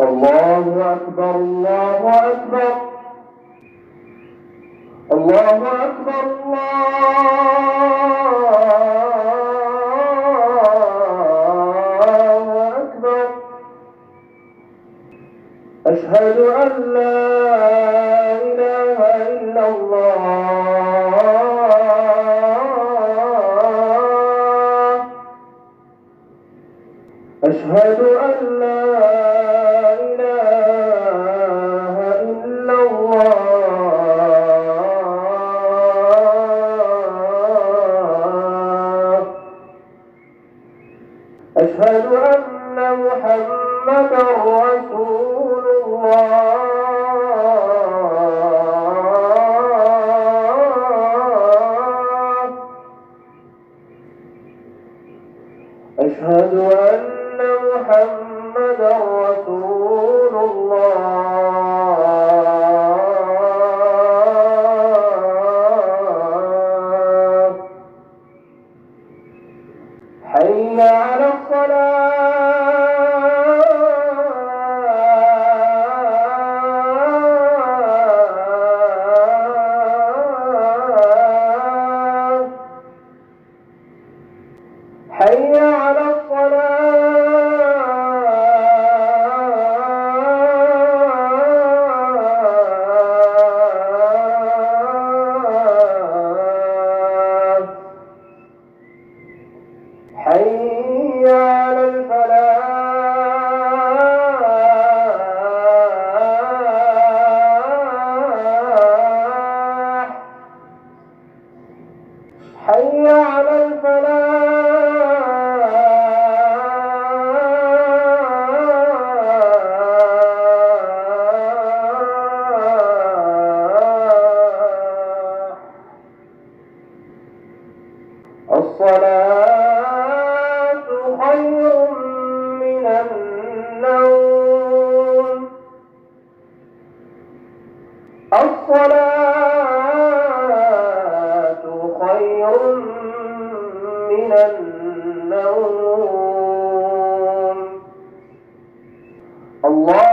الله أكبر الله أكبر الله أكبر الله أكبر. أشهد أن لا إله إلا الله. أشهد أن لا إله إلا الله. أشهد أن محمدا رسول الله. أشهد أن محمدا رسول الله. حي على الصلاة. حي على الصلاة. حي على الفلاح. حي على الفلاح. الصلاة خير من النوم. الصلاة خير من النوم. الله